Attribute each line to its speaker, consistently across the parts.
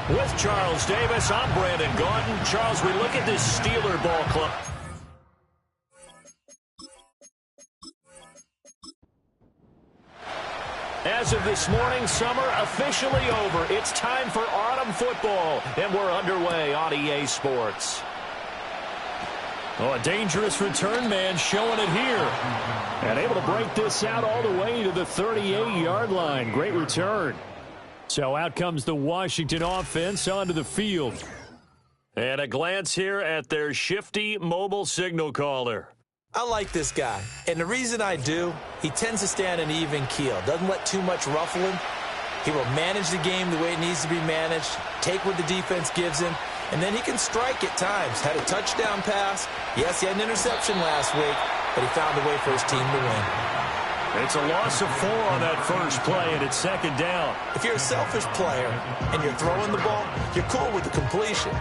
Speaker 1: With Charles Davis, I'm Brandon Gaudin. Charles, we look at this Steeler ball club. As of this morning, summer officially over. It's time for autumn football, and we're underway on EA Sports. Oh, a dangerous return man showing it here. And able to break this out all the way to the 38-yard line. Great return. So out comes the Washington offense onto the field. And a glance here at their shifty mobile signal caller.
Speaker 2: I like this guy, and the reason I do, he tends to stay on an even keel, doesn't let too much ruffle him. He will manage the game the way it needs to be managed, take what the defense gives him, and then he can strike at times. Had a touchdown pass. Yes, he had an interception last week, but he found a way for his team to win.
Speaker 1: It's a loss of 4 on that first play, and it's second down.
Speaker 2: If you're a selfish player and you're throwing the ball, you're cool with the completion.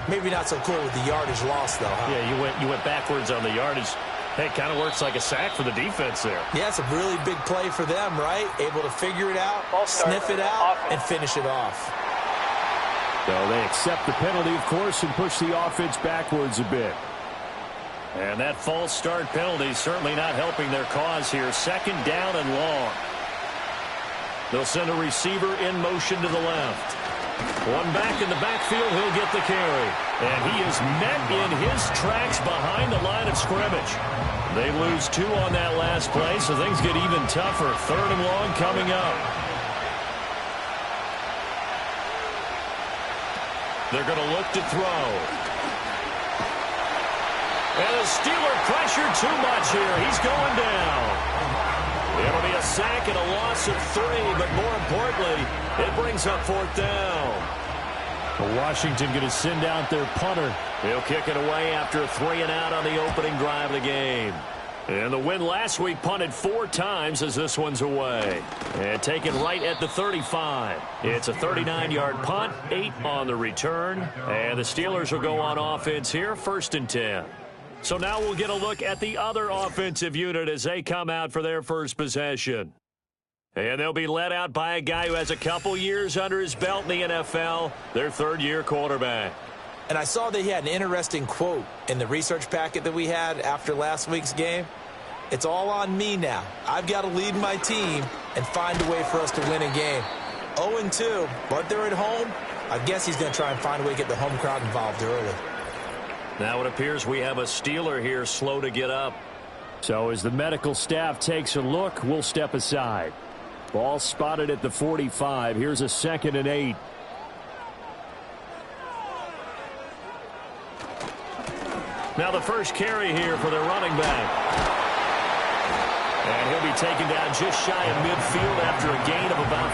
Speaker 2: Maybe not so cool with the yardage loss, though, huh?
Speaker 1: Yeah, you went backwards on the yardage. Hey, it kind of works like a sack for the defense there.
Speaker 2: Yeah, it's a really big play for them, right? Able to figure it out, sniff it out, and finish it off.
Speaker 1: So they accept the penalty, of course, and push the offense backwards a bit. And that false start penalty certainly not helping their cause here. Second down and long. They'll send a receiver in motion to the left. One back in the backfield, he'll get the carry. And he is met in his tracks behind the line of scrimmage. They lose 2 on that last play, so things get even tougher. Third and long coming up. They're going to look to throw. And the Steeler pressure too much here. He's going down. It'll be a sack and a loss of 3, but more importantly, it brings up 4th down. Washington going to send out their punter. He'll kick it away after a 3-and-out on the opening drive of the game. And the win last week punted 4 times as this one's away. And taken right at the 35. It's a 39-yard punt, 8 on the return. And the Steelers will go on offense here, 1st and 10. So now we'll get a look at the other offensive unit as they come out for their first possession. And they'll be led out by a guy who has a couple years under his belt in the NFL, their 3rd-year quarterback.
Speaker 2: And I saw that he had an interesting quote in the research packet that we had after last week's game. It's all on me now. I've got to lead my team and find a way for us to win a game. 0-2, but they're at home. I guess he's going to try and find a way to get the home crowd involved early.
Speaker 1: Now it appears we have a Steeler here slow to get up. So as the medical staff takes a look, we'll step aside. Ball spotted at the 45. Here's a 2nd and 8. Now the first carry here for their running back. And he'll be taken down just shy of midfield after a gain of about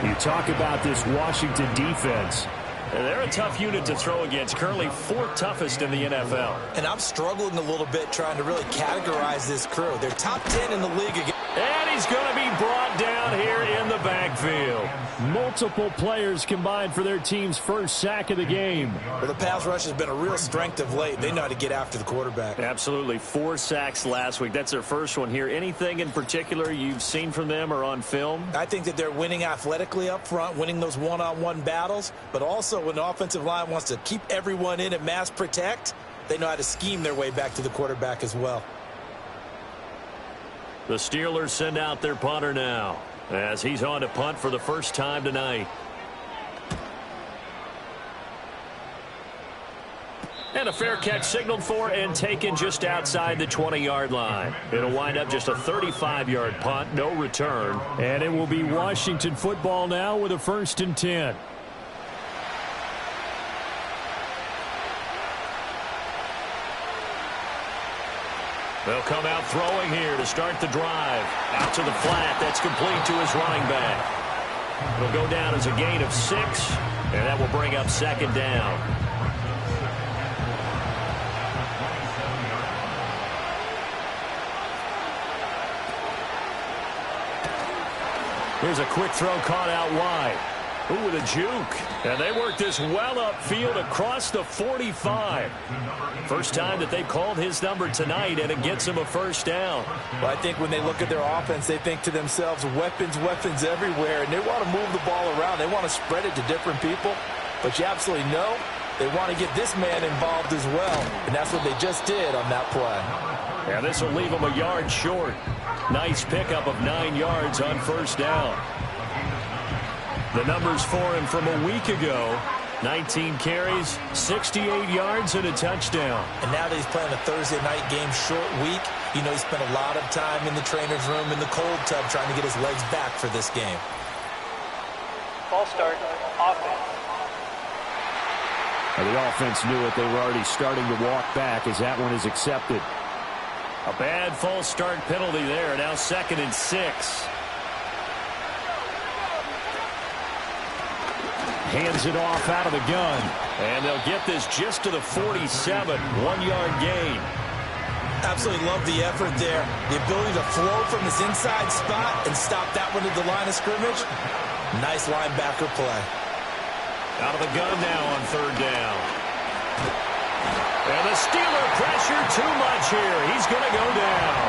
Speaker 1: 4. You talk about this Washington defense. They're a tough unit to throw against, currently 4th toughest in the NFL.
Speaker 2: And I'm struggling a little bit trying to really categorize this crew. They're top 10 in the league again.
Speaker 1: And he's going to be brought down here in the backfield. Multiple players combined for their team's first sack of the game.
Speaker 2: Well, the pass rush has been a real strength of late. They know how to get after the quarterback.
Speaker 1: Absolutely. 4 sacks last week. That's their first one here. Anything in particular you've seen from them or on film?
Speaker 2: I think that they're winning athletically up front, winning those one-on-one battles, but also when the offensive line wants to keep everyone in and mass protect, they know how to scheme their way back to the quarterback as well.
Speaker 1: The Steelers send out their punter now as he's on to punt for the first time tonight. And a fair catch signaled for and taken just outside the 20-yard line. It'll wind up just a 35-yard punt, no return. And it will be Washington football now with a 1st and 10. They'll come out throwing here to start the drive. Out to the flat. That's complete to his running back. It'll go down as a gain of 6, and that will bring up 2nd down. Here's a quick throw caught out wide. Ooh, with a juke. And they work this well upfield across the 45. First time that they've called his number tonight, and it gets him a first down.
Speaker 2: Well, I think when they look at their offense, they think to themselves, weapons, weapons everywhere, and they want to move the ball around. They want to spread it to different people. But you absolutely know they want to get this man involved as well, and that's what they just did on that play.
Speaker 1: And this will leave him a yard short. Nice pickup of 9 yards on first down. The numbers for him from a week ago: 19 carries, 68 yards, and a touchdown.
Speaker 2: And now that he's playing a Thursday night game, short week, you know he spent a lot of time in the trainer's room in the cold tub trying to get his legs back for this game.
Speaker 3: False start, offense.
Speaker 1: And the offense knew it. They were already starting to walk back as that one is accepted. A bad false start penalty there. Now 2nd and 6. Hands it off out of the gun. And they'll get this just to the 47. 1-yard gain.
Speaker 2: Absolutely love the effort there. The ability to flow from his inside spot and stop that one at the line of scrimmage. Nice linebacker play.
Speaker 1: Out of the gun now on 3rd down. And the Steeler pressure too much here. He's going to go down.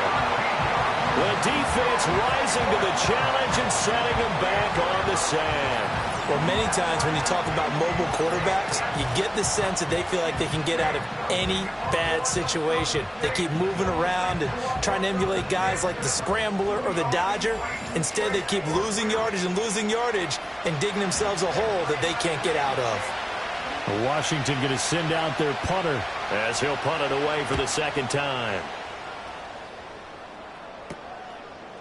Speaker 1: The defense rising to the challenge and setting him back on the sand.
Speaker 2: Well, many times when you talk about mobile quarterbacks, you get the sense that they feel like they can get out of any bad situation. They keep moving around and trying to emulate guys like the Scrambler or the Dodger. Instead, they keep losing yardage and digging themselves a hole that they can't get out of.
Speaker 1: Washington going to send out their punter as he'll punt it away for the 2nd time.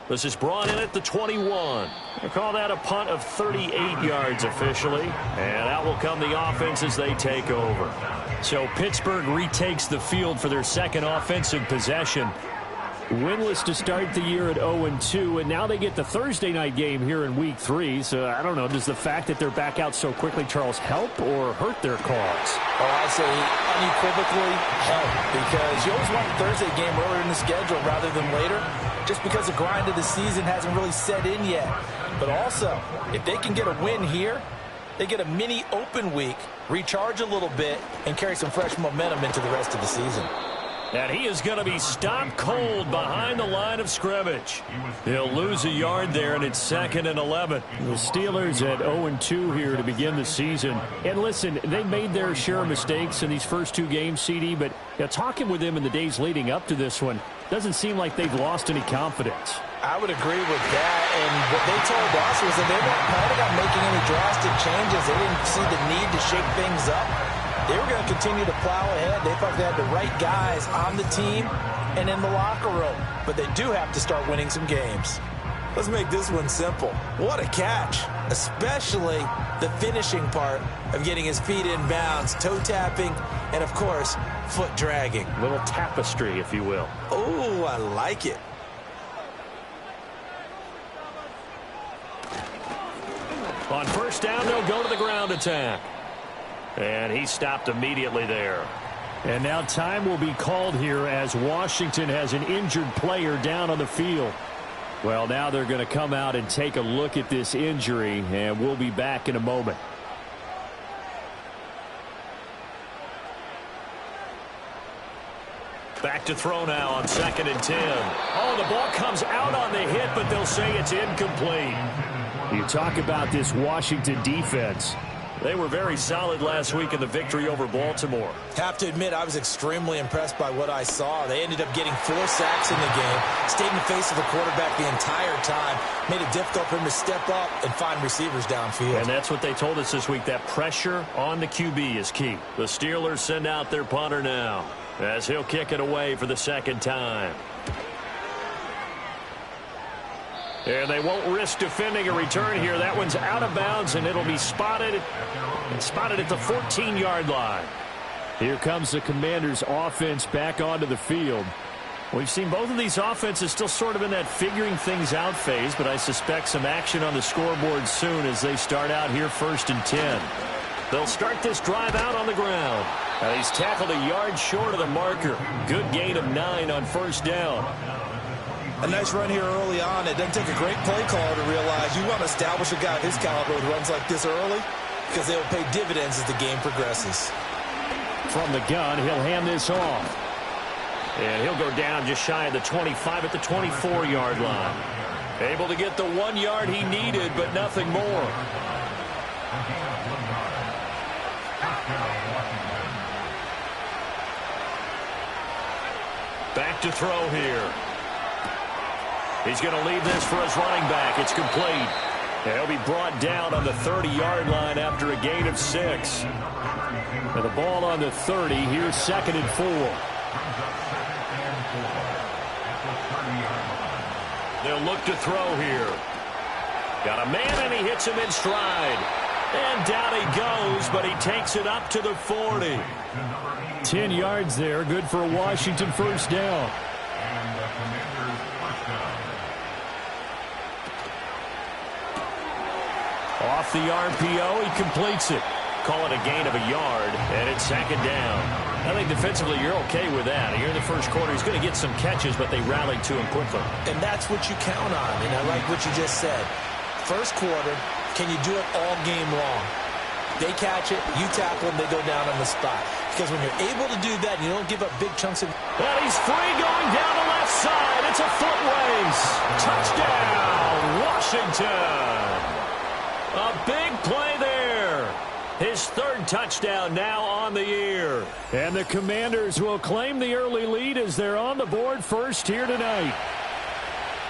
Speaker 1: This is brought in at the 21. They call that a punt of 38 yards officially. And out will come the offense as they take over. So Pittsburgh retakes the field for their 2nd offensive possession. Winless to start the year at 0-2, and now they get the Thursday night game here in Week 3. So, I don't know, does the fact that they're back out so quickly, Charles, help or hurt their cause?
Speaker 2: Oh, I say unequivocally help, because you always want a Thursday game earlier in the schedule rather than later, just because the grind of the season hasn't really set in yet. But also, if they can get a win here, they get a mini open week, recharge a little bit, and carry some fresh momentum into the rest of the season.
Speaker 1: And he is going to be stopped cold behind the line of scrimmage. He'll lose a yard there, and it's 2nd and 11. The Steelers at 0-2 here to begin the season. And listen, they made their share of mistakes in these first 2 games, CD, but talking with them in the days leading up to this one, doesn't seem like they've lost any confidence.
Speaker 2: I would agree with that, and what they told us was that they weren't planning on making any drastic changes. They didn't see the need to shake things up. They were going to continue to plow ahead. They thought they had the right guys on the team and in the locker room. But they do have to start winning some games. Let's make this one simple. What a catch, especially the finishing part of getting his feet in bounds, toe tapping, and, of course, foot dragging.
Speaker 1: A little tapestry, if you will.
Speaker 2: Oh, I like it.
Speaker 1: On first down, they'll go to the ground attack. And he stopped immediately there. And now time will be called here as Washington has an injured player down on the field. Well, now they're going to come out and take a look at this injury, and we'll be back in a moment. Back to throw now on 2nd and 10. Oh, the ball comes out on the hit, but they'll say it's incomplete. You talk about this Washington defense. They were very solid last week in the victory over Baltimore.
Speaker 2: Have to admit, I was extremely impressed by what I saw. They ended up getting 4 sacks in the game, stayed in the face of the quarterback the entire time, made it difficult for him to step up and find receivers downfield.
Speaker 1: And that's what they told us this week, that pressure on the QB is key. The Steelers send out their punter now as he'll kick it away for the 2nd time. And they won't risk defending a return here. That one's out of bounds, and it'll be spotted at the 14-yard line. Here comes the Commanders' offense back onto the field. We've seen both of these offenses still sort of in that figuring things out phase, but I suspect some action on the scoreboard soon as they start out here 1st and 10. They'll start this drive out on the ground. Now he's tackled a yard short of the marker. Good gain of 9 on first down.
Speaker 2: A nice run here early on. It doesn't take a great play caller to realize you want to establish a guy of his caliber who runs like this early because they will pay dividends as the game progresses.
Speaker 1: From the gun, he'll hand this off. And he'll go down just shy of the 25 at the 24-yard line. Able to get the 1 yard he needed, but nothing more. Back to throw here. He's going to leave this for his running back. It's complete. And he'll be brought down on the 30-yard line after a gain of 6. And the ball on the 30. Here's 2nd and 4. They'll look to throw here. Got a man, and he hits him in stride. And down he goes, but he takes it up to the 40. 10 yards there. Good for a Washington first down. Off the RPO, he completes it. Call it a gain of a yard, and it's 2nd down. I think defensively you're okay with that. Here in the first quarter, he's going to get some catches, but they rallied to him quickly.
Speaker 2: And that's what you count on, and I like what you just said. First quarter, can you do it all game long? They catch it, you tackle them, they go down on the spot. Because when you're able to do that, and you don't give up big chunks of...
Speaker 1: And he's free going down the left side. It's a foot race. Touchdown, Washington. A big play there. His 3rd touchdown now on the year. And the Commanders will claim the early lead as they're on the board first here tonight.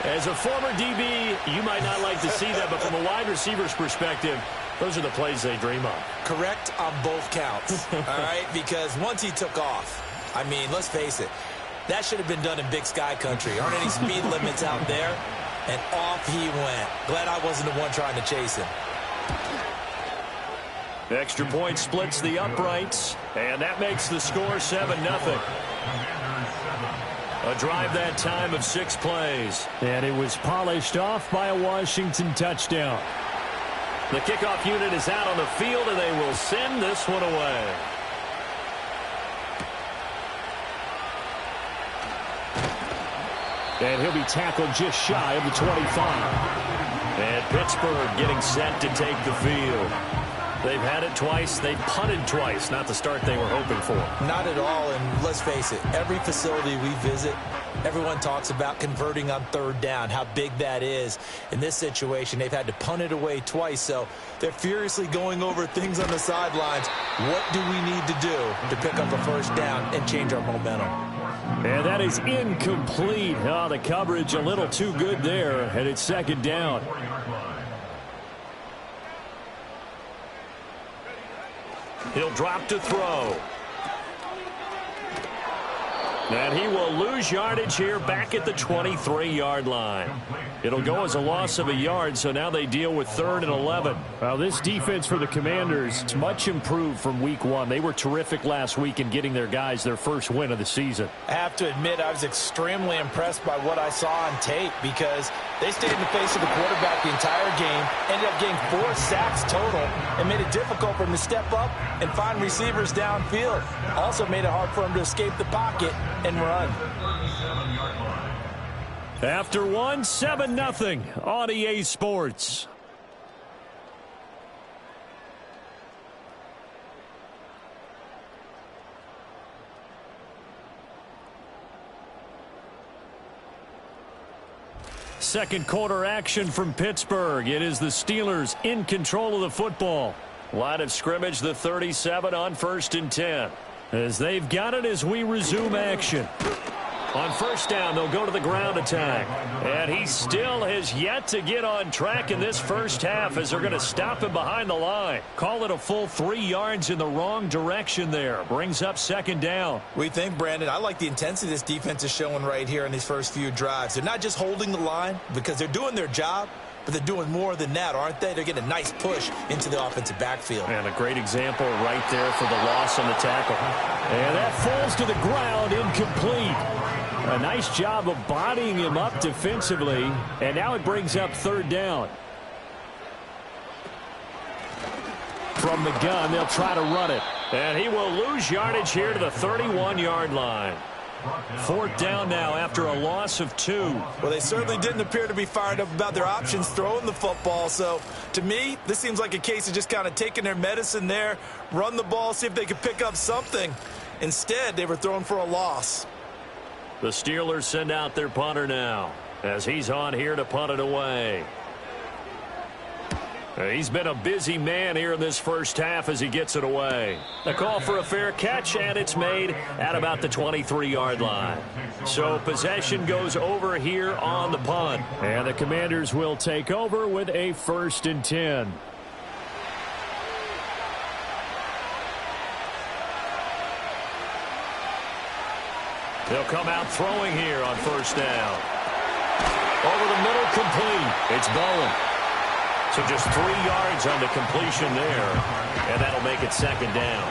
Speaker 1: As a former DB, you might not like to see that, but from a wide receiver's perspective, those are the plays they dream of.
Speaker 2: Correct on both counts, all right? Because once he took off, I mean, let's face it, that should have been done in Big Sky country. Aren't any speed limits out there? And off he went. Glad I wasn't the one trying to chase him.
Speaker 1: Extra point splits the uprights, and that makes the score 7-0. A drive that time of 6 plays. And it was polished off by a Washington touchdown. The kickoff unit is out on the field, and they will send this one away. And he'll be tackled just shy of the 25. And Pittsburgh getting set to take the field. They've had it twice. They've punted twice. Not the start they were hoping for.
Speaker 2: Not at all, and let's face it, every facility we visit, everyone talks about converting on 3rd down, how big that is. In this situation, they've had to punt it away twice, so they're furiously going over things on the sidelines. What do we need to do to pick up a 1st down and change our momentum?
Speaker 1: And that is incomplete. Oh, the coverage a little too good there, and it's 2nd down. He'll drop to throw. And he will lose yardage here back at the 23-yard line. It'll go as a loss of a yard, so now they deal with 3rd and 11. Well, this defense for the Commanders is much improved from week 1. They were terrific last week in getting their guys their first win of the season.
Speaker 2: I have to admit, I was extremely impressed by what I saw on tape because they stayed in the face of the quarterback the entire game, ended up getting 4 sacks total, and made it difficult for him to step up and find receivers downfield. Also made it hard for him to escape the pocket and run.
Speaker 1: After 7-0 on EA Sports. Second quarter action from Pittsburgh. It is the Steelers in control of the football. Line of scrimmage, the 37 on 1st and 10. As they've got it as we resume action. On 1st down, they'll go to the ground attack. And he still has yet to get on track in this first half as they're going to stop him behind the line. Call it a full 3 yards in the wrong direction there. Brings up 2nd down.
Speaker 2: We think, Brandon, I like the intensity this defense is showing right here in these first few drives. They're not just holding the line because they're doing their job, but they're doing more than that, aren't they? They're getting a nice push into the offensive backfield.
Speaker 1: And a great example right there for the loss on the tackle. And that falls to the ground, incomplete. A nice job of bodying him up defensively, and now it brings up 3rd down. From the gun, they'll try to run it. And he will lose yardage here to the 31-yard line. Fourth down now after a loss of 2.
Speaker 2: Well, they certainly didn't appear to be fired up about their options throwing the football. So, to me, this seems like a case of just kind of taking their medicine there, run the ball, see if they could pick up something. Instead, they were throwing for a loss.
Speaker 1: The Steelers send out their punter now as he's on here to punt it away. He's been a busy man here in this first half as he gets it away. A call for a fair catch, and it's made at about the 23-yard line. So possession goes over here on the punt. And the Commanders will take over with a 1st and 10. They'll come out throwing here on 1st down. Over the middle, complete. It's Bowen. So just 3 yards on the completion there, and that'll make it 2nd down.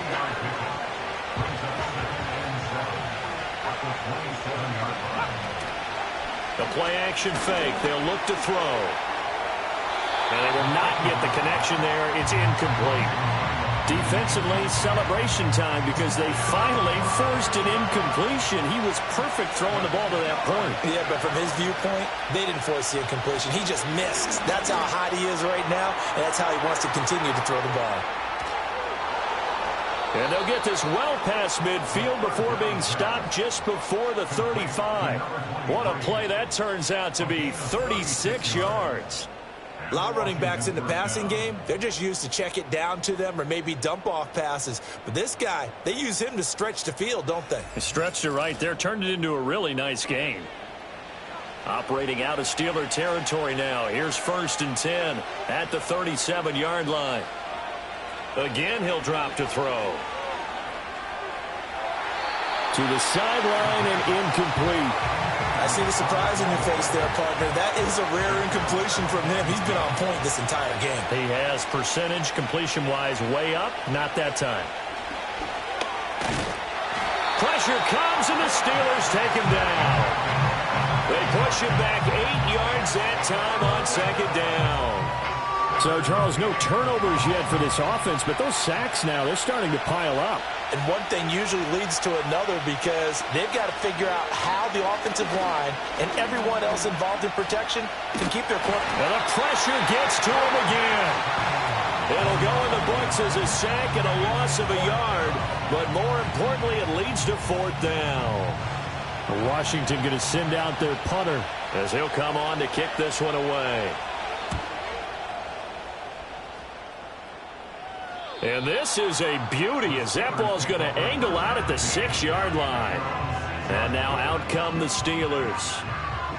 Speaker 1: The play action fake. They'll look to throw. And they will not get the connection there. It's incomplete. Defensively, celebration time because they finally forced an incompletion. He was perfect throwing the ball to that point.
Speaker 2: Yeah, but from his viewpoint, they didn't force the incompletion. He just missed. That's how hot he is right now, and that's how he wants to continue to throw the ball.
Speaker 1: And they'll get this well past midfield before being stopped just before the 35. What a play that turns out to be, 36 yards.
Speaker 2: A lot of running backs in the passing game, they're just used to check it down to them or maybe dump off passes. But this guy, they use him to stretch the field, don't they?
Speaker 1: Stretched it right there, turned it into a really nice game. Operating out of Steeler territory now. Here's 1st and 10 at the 37-yard line. Again, he'll drop to throw. To the sideline and incomplete.
Speaker 2: I see the surprise in your face there, partner. That is a rare incompletion from him. He's been on point this entire game.
Speaker 1: He has percentage completion-wise way up. Not that time. Pressure comes, and the Steelers take him down. They push him back 8 yards that time on 2nd down. So, Charles, no turnovers yet for this offense, but those sacks now, they're starting to pile up.
Speaker 2: And one thing usually leads to another because they've got to figure out how the offensive line and everyone else involved in protection can keep their point.
Speaker 1: And the pressure gets to him again. It'll go in the books as a sack and a loss of a yard, but more importantly, it leads to 4th down. Washington going to send out their punter as he'll come on to kick this one away. And this is a beauty as that ball's going to angle out at the 6-yard line. And now out come the Steelers.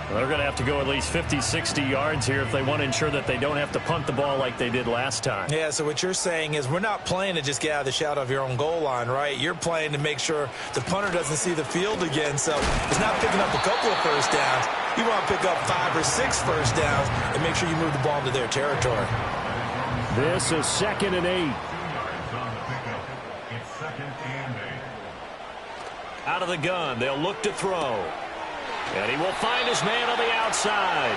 Speaker 1: They're going to have to go at least 50, 60 yards here if they want to ensure that they don't have to punt the ball like they did last time.
Speaker 2: Yeah, so what you're saying is we're not playing to just get out of the shadow of your own goal line, right? You're playing to make sure the punter doesn't see the field again. So it's not picking up a couple of 1st downs. You want to pick up 5 or 6 1st downs and make sure you move the ball into their territory.
Speaker 1: This is 2nd and 8. Out of the gun, they'll look to throw. And he will find his man on the outside.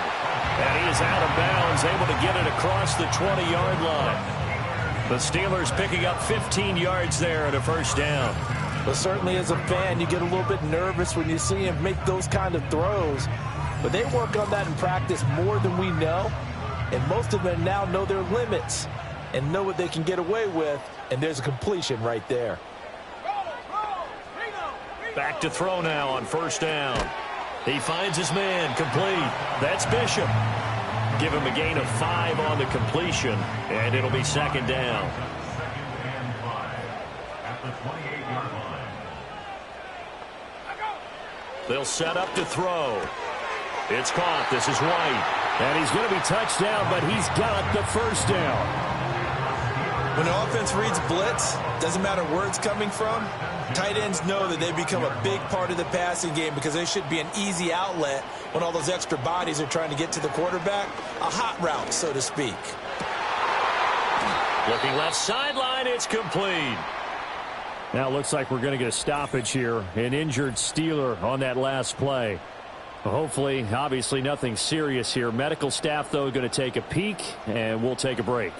Speaker 1: And he is out of bounds, able to get it across the 20-yard line. The Steelers picking up 15 yards there at a 1st down.
Speaker 2: But certainly as a fan, you get a little bit nervous when you see him make those kind of throws. But they work on that in practice more than we know. And most of them now know their limits and know what they can get away with. And there's a completion right there.
Speaker 1: Back to throw now on 1st down. He finds his man, complete. That's Bishop. Give him a gain of 5 on the completion, and it'll be 2nd down. They'll set up to throw. It's caught. This is White. And he's going to be touched down, but he's got the 1st down.
Speaker 2: When the offense reads blitz, doesn't matter where it's coming from, tight ends know that they become a big part of the passing game because they should be an easy outlet when all those extra bodies are trying to get to the quarterback. A hot route, so to speak.
Speaker 1: Looking left sideline, it's complete. Now it looks like we're going to get a stoppage here. An injured Steeler on that last play. Hopefully, obviously nothing serious here. Medical staff, though, going to take a peek, and we'll take a break.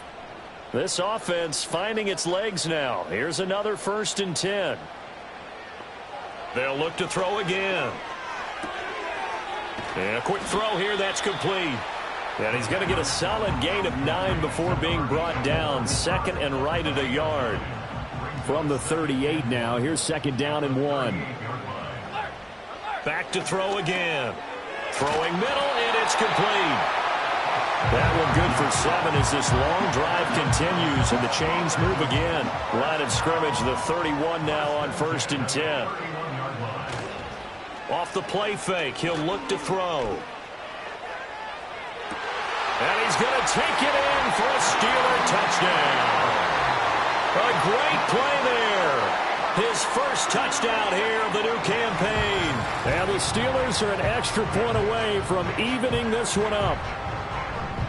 Speaker 1: This offense finding its legs now. Here's another 1st and 10. They'll look to throw again. And a quick throw here, that's complete. And he's going to get a solid gain of 9 before being brought down. Second and right at a yard. From the 38 now, here's second down and 1. Back to throw again. Throwing middle, and it's complete. That one good for 7 as this long drive continues, and the chains move again. Line of scrimmage, the 31 now on 1st and 10. Off the play fake, he'll look to throw. And he's going to take it in for a Steeler touchdown. A great play there. His first touchdown here of the new campaign. And the Steelers are an extra point away from evening this one up.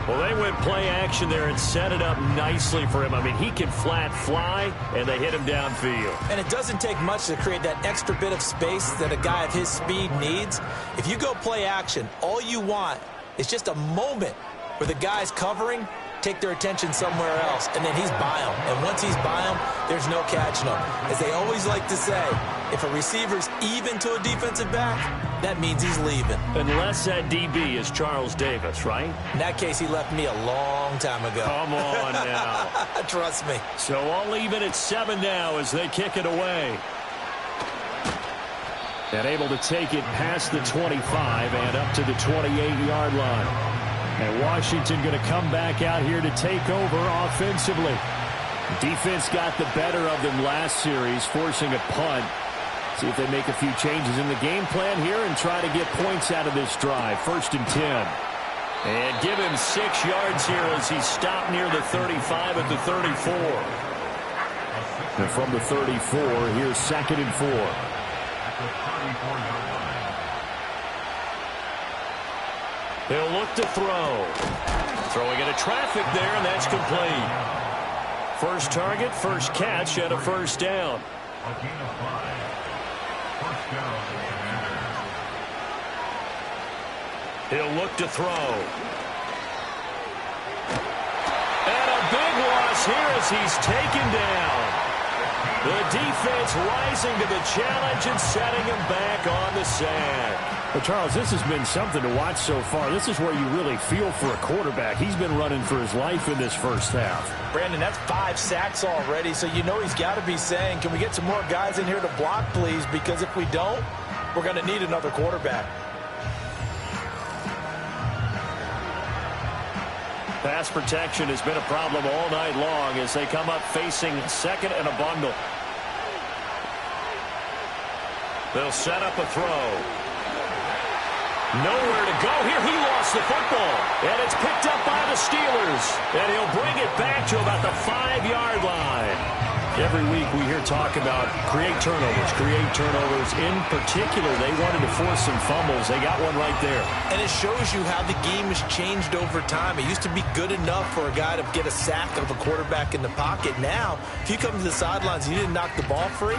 Speaker 1: Well, they went play action there and set it up nicely for him. I mean, he can flat fly, and they hit him downfield.
Speaker 2: And it doesn't take much to create that extra bit of space that a guy of his speed needs. If you go play action, all you want is just a moment where the guy's covering, take their attention somewhere else, and then he's by him. And once he's by him, there's no catching him. As they always like to say, if a receiver's even to a defensive back, that means he's leaving.
Speaker 1: Unless that DB is Charles Davis, right?
Speaker 2: In that case, he left me a long time ago.
Speaker 1: Come on now.
Speaker 2: Trust me.
Speaker 1: So all even at 7 now as they kick it away. And able to take it past the 25 and up to the 28-yard line. And Washington going to come back out here to take over offensively. Defense got the better of them last series, forcing a punt. See if they make a few changes in the game plan here and try to get points out of this drive. 1st and 10. And give him 6 yards here as he stopped near the 35 at the 34. And from the 34, here's 2nd and 4. They'll look to throw. Throwing into traffic there, and that's complete. First target, first catch, and a first down. He'll look to throw. And a big loss here as he's taken down. The defense rising to the challenge and setting him back on the sand. Well, Charles, this has been something to watch so far. This is where you really feel for a quarterback. He's been running for his life in this first half.
Speaker 2: Brandon, that's 5 sacks already, so you know he's got to be saying, can we get some more guys in here to block, please? Because if we don't, we're going to need another quarterback.
Speaker 1: Pass protection has been a problem all night long as they come up facing second and a bundle. They'll set up a throw. Nowhere to go here. He lost the football. And it's picked up by the Steelers. And he'll bring it back to about the 5-yard line. Every week we hear talk about create turnovers. In particular, they wanted to force some fumbles. They got one right there.
Speaker 2: And it shows you how the game has changed over time. It used to be good enough for a guy to get a sack of a quarterback in the pocket. Now, if you come to the sidelines and you didn't knock the ball free,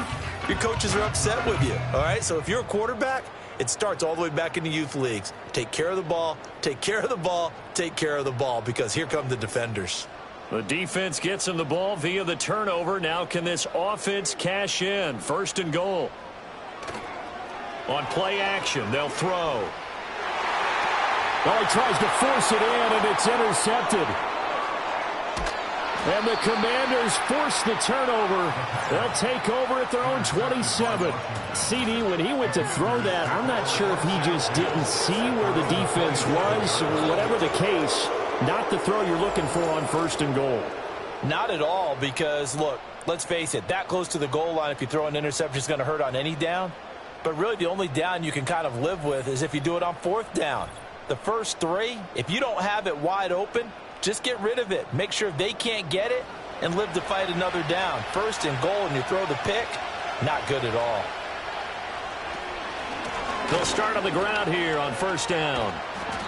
Speaker 2: your coaches are upset with you. All right? So if you're a quarterback, it starts all the way back in the youth leagues. Take care of the ball, take care of the ball, take care of the ball, because here come the defenders.
Speaker 1: The defense gets him the ball via the turnover. Now can this offense cash in? 1st and goal. On play action, they'll throw.
Speaker 4: Well, he tries to force it in, and it's intercepted. And the Commanders force the turnover. They'll take over at their own 27. CD, when he went to throw that, I'm not sure if he just didn't see where the defense was, or whatever the case, not the throw you're looking for on 1st and goal.
Speaker 2: Not at all, because, look, let's face it, that close to the goal line, if you throw an interception, is going to hurt on any down. But really, the only down you can kind of live with is if you do it on 4th down. The first 3, if you don't have it wide open, just get rid of it. Make sure they can't get it and live to fight another down. 1st and goal, and you throw the pick, not good at all.
Speaker 1: They'll start on the ground here on 1st down.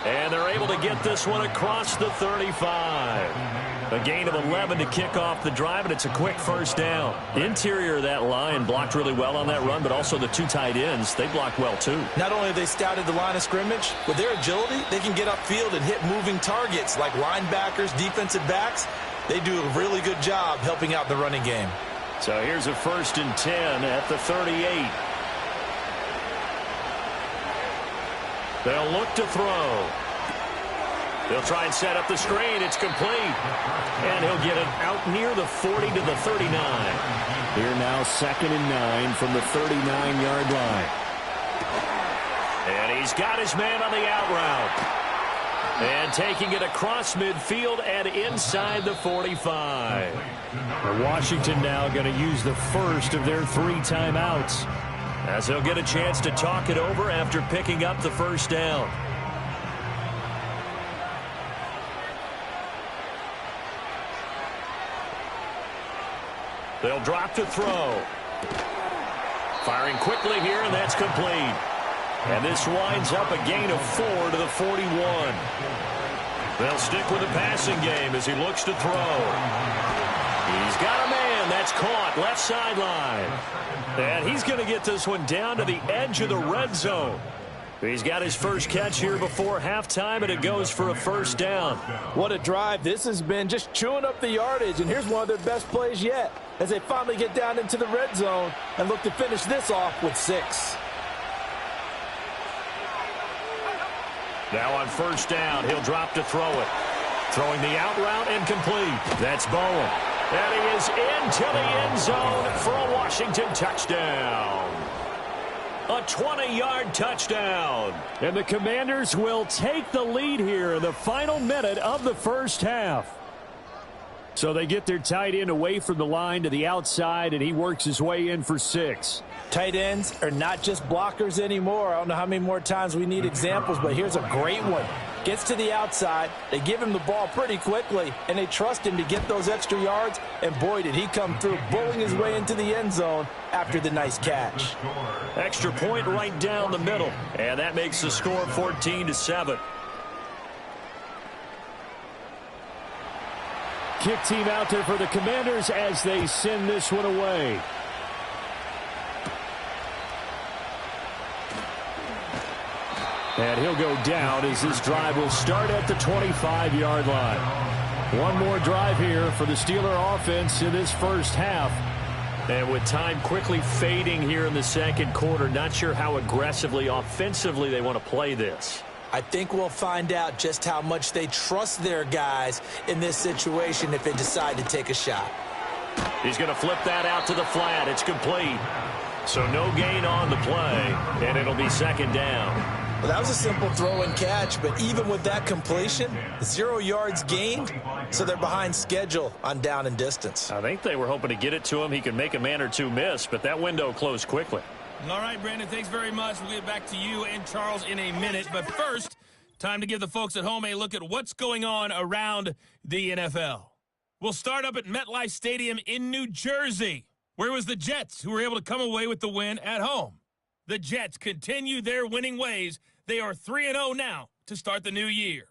Speaker 1: And they're able to get this one across the 35. A gain of 11 to kick off the drive, and it's a quick 1st down. Interior of that line blocked really well on that run, but also the 2 tight ends, they blocked well too.
Speaker 2: Not only have they scouted the line of scrimmage, with their agility, they can get upfield and hit moving targets like linebackers, defensive backs. They do a really good job helping out the running game.
Speaker 1: So here's a 1st and 10 at the 38. They'll look to throw. They'll try and set up the screen. It's complete. And he'll get it out near the 40 to the 39.
Speaker 4: Here now 2nd and 9 from the 39-yard line.
Speaker 1: And he's got his man on the out route. And taking it across midfield and inside the 45.
Speaker 4: Washington now going to use the first of their 3 timeouts,
Speaker 1: as he'll get a chance to talk it over after picking up the first down. They'll drop to throw. Firing quickly here, and that's complete. And this winds up a gain of 4 to the 41. They'll stick with the passing game as he looks to throw. He's got a man. That's caught left sideline. And he's going to get this one down to the edge of the red zone. He's got his first catch here before halftime, and it goes for a first down.
Speaker 2: What a drive. This has been just chewing up the yardage, and here's one of their best plays yet as they finally get down into the red zone and look to finish this off with 6.
Speaker 1: Now on first down, he'll drop to throw it. Throwing the out route and complete. That's Bowen. And he is into the end zone for a Washington touchdown. A 20-yard touchdown.
Speaker 4: And the Commanders will take the lead here in the final minute of the first half. So they get their tight end away from the line to the outside, and he works his way in for 6.
Speaker 2: Tight ends are not just blockers anymore. I don't know how many more times we need examples, but here's a great one. Gets to the outside, they give him the ball pretty quickly, and they trust him to get those extra yards, and boy, did he come through, bulling his way into the end zone after the nice catch.
Speaker 1: Extra point right down the middle, and that makes the score 14-7.
Speaker 4: Kick team out there for the Commanders as they send this one away. And he'll go down as this drive will start at the 25-yard line. One more drive here for the Steeler offense in this first half.
Speaker 1: And with time quickly fading here in the second quarter, not sure how aggressively, offensively they want to play this.
Speaker 2: I think we'll find out just how much they trust their guys in this situation if they decide to take a shot.
Speaker 1: He's going to flip that out to the flat. It's complete. So no gain on the play, and it'll be second down.
Speaker 2: Well, that was a simple throw and catch, but even with that completion, 0 yards gained, so they're behind schedule on down and distance.
Speaker 1: I think they were hoping to get it to him. He could make a man or two miss, but that window closed quickly.
Speaker 5: All right, Brandon, thanks very much. We'll get back to you and Charles in a minute. But first, time to give the folks at home a look at what's going on around the NFL. We'll start up at MetLife Stadium in New Jersey, where it was the Jets who were able to come away with the win at home. The Jets continue their winning ways. They are 3-0 now to start the new year.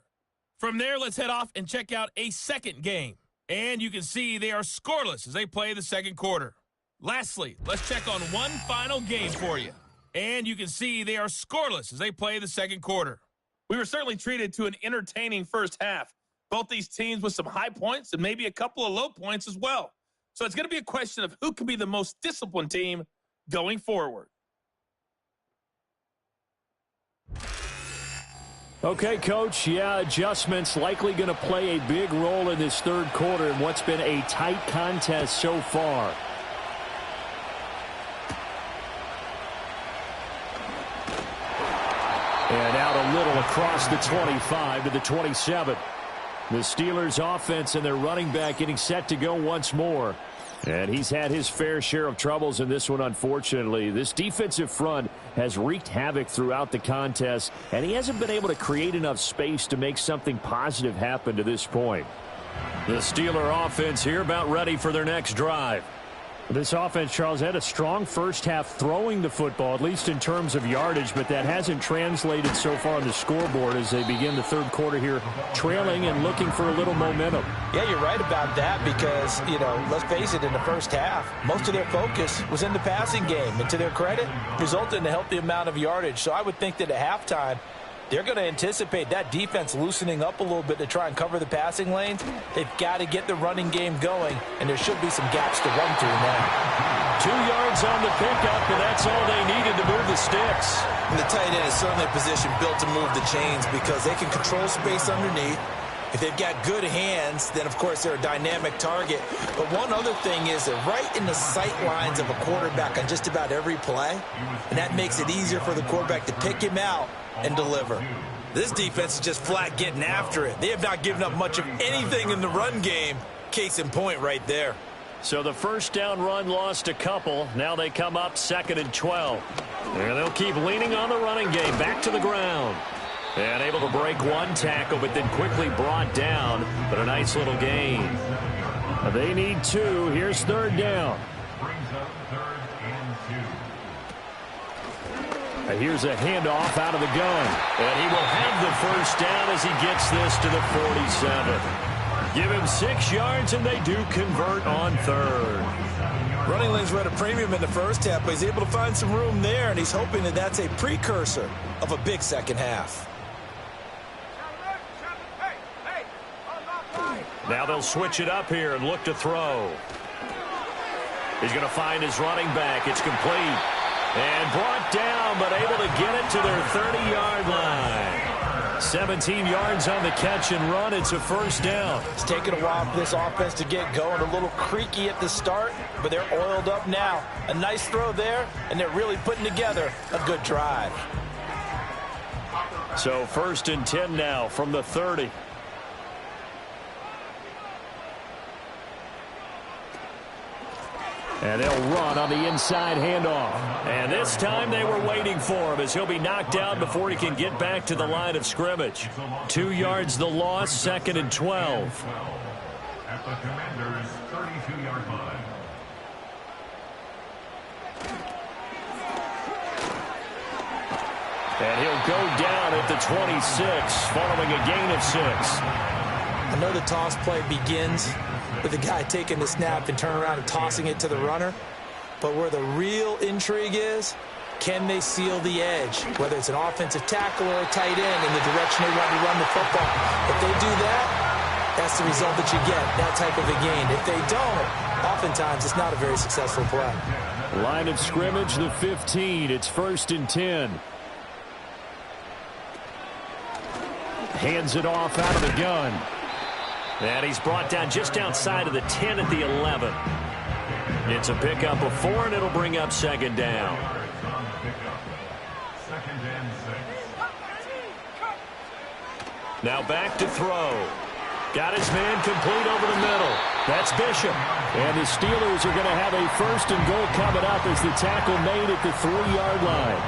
Speaker 5: From there, let's head off and check out a second game. And you can see they are scoreless as they play the second quarter. Lastly, let's check on one final game for you. And you can see they are scoreless as they play the second quarter. We were certainly treated to an entertaining first half. Both these teams with some high points and maybe a couple of low points as well. So it's going to be a question of who can be the most disciplined team going forward.
Speaker 4: Okay, Coach, adjustments likely going to play a big role in this third quarter in what's been a tight contest so far. And out a little across the 25 to the 27. The Steelers offense and their running back getting set to go once more. And he's had his fair share of troubles in this one, unfortunately. This defensive front has wreaked havoc throughout the contest, and he hasn't been able to create enough space to make something positive happen to this point.
Speaker 1: The Steeler offense here about ready for their next drive.
Speaker 4: This offense, Charles, had a strong first half throwing the football, at least in terms of yardage, but that hasn't translated so far on the scoreboard as they begin the third quarter here, trailing and looking for a little momentum.
Speaker 2: Yeah, you're right about that because, let's face it, in the first half, most of their focus was in the passing game. And to their credit, resulted in a healthy amount of yardage. So I would think that at halftime, they're going to anticipate that defense loosening up a little bit to try and cover the passing lanes. They've got to get the running game going, and there should be some gaps to run through now.
Speaker 4: 2 yards on the pickup, and that's all they needed to move the sticks.
Speaker 2: And the tight end is certainly a position built to move the chains because they can control space underneath. If they've got good hands, then, of course, they're a dynamic target. But one other thing is they're right in the sight lines of a quarterback on just about every play, and that makes it easier for the quarterback to pick him out and deliver. This defense is just flat getting after it. They have not given up much of anything in the run game. Case in point right there.
Speaker 4: So the first down run lost a couple. Now they come up 2nd and 12. And they'll keep leaning on the running game. Back to the ground. And able to break one tackle, but then quickly brought down. But a nice little gain. They need 2. Here's 3rd down. And here's a handoff out of the gun. And he will have the first down as he gets this to the 47. Give him 6 yards, and they do convert on 3rd.
Speaker 2: Running lanes were at a premium in the first half, but he's able to find some room there, and he's hoping that that's a precursor of a big second half.
Speaker 4: Now they'll switch it up here and look to throw. He's going to find his running back. It's complete. And brought down, but able to get it to their 30-yard line. 17 yards on the catch and run. It's a first down.
Speaker 2: It's taken a while for this offense to get going. A little creaky at the start, but they're oiled up now. A nice throw there, and they're really putting together a good drive.
Speaker 4: So 1st and 10 now from the 30. And they'll run on the inside handoff. And this time they were waiting for him as he'll be knocked down before he can get back to the line of scrimmage. 2 yards the loss, 2nd and 12.
Speaker 6: At the Commanders' 32-yard line.
Speaker 4: And he'll go down at the 26 following a gain of 6.
Speaker 2: I know the toss play begins with the guy taking the snap and turning around and tossing it to the runner. But where the real intrigue is, can they seal the edge, whether it's an offensive tackle or a tight end in the direction they want to run the football? If they do that, that's the result that you get, that type of a gain. If they don't, oftentimes it's not a very successful play.
Speaker 4: Line of scrimmage, the 15. It's 1st and 10. Hands it off out of the gun. And he's brought down just outside of the 10 at the 11. It's a pickup of 4, and it'll bring up 2nd down. Now back to throw. Got his man complete over the middle. That's Bishop. And the Steelers are going to have a 1st and goal coming up as the tackle made at the 3-yard line.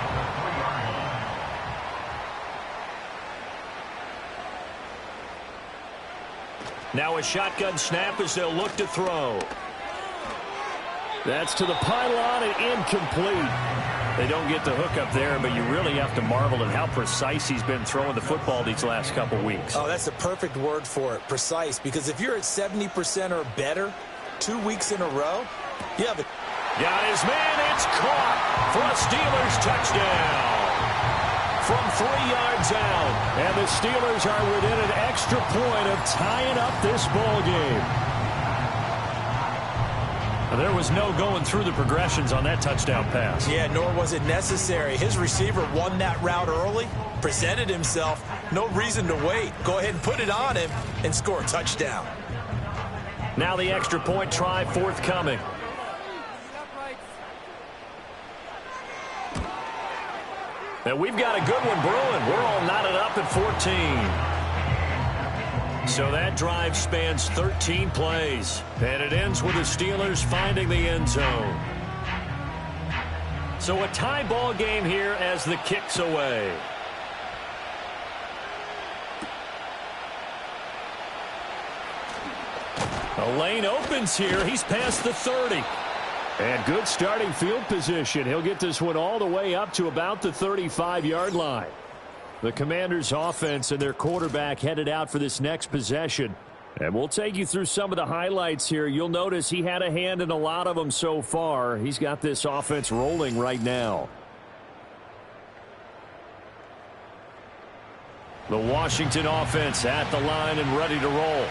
Speaker 4: Now a shotgun snap as they'll look to throw. That's to the pylon and incomplete. They don't get the hook up there, but you really have to marvel at how precise he's been throwing the football these last couple weeks.
Speaker 2: Oh, that's the perfect word for it, precise, because if you're at 70% or better 2 weeks in a row, you have it.
Speaker 4: Got his man, it's caught for a Steelers touchdown. From 3 yards out, and the Steelers are within an extra point of tying up this ball game. There was no going through the progressions on that touchdown pass.
Speaker 2: Yeah, nor was it necessary. His receiver won that route early, presented himself, no reason to wait. Go ahead and put it on him and score a touchdown.
Speaker 4: Now the extra point try forthcoming. And we've got a good one brewing. We're all knotted up at 14. So that drive spans 13 plays. And it ends with the Steelers finding the end zone. So a tie ball game here as the kick's away. A lane opens here. He's past the 30. And good starting field position. He'll get this one all the way up to about the 35-yard line. The Commanders' offense and their quarterback headed out for this next possession. And we'll take you through some of the highlights here. You'll notice he had a hand in a lot of them so far. He's got this offense rolling right now. The Washington offense at the line and ready to roll.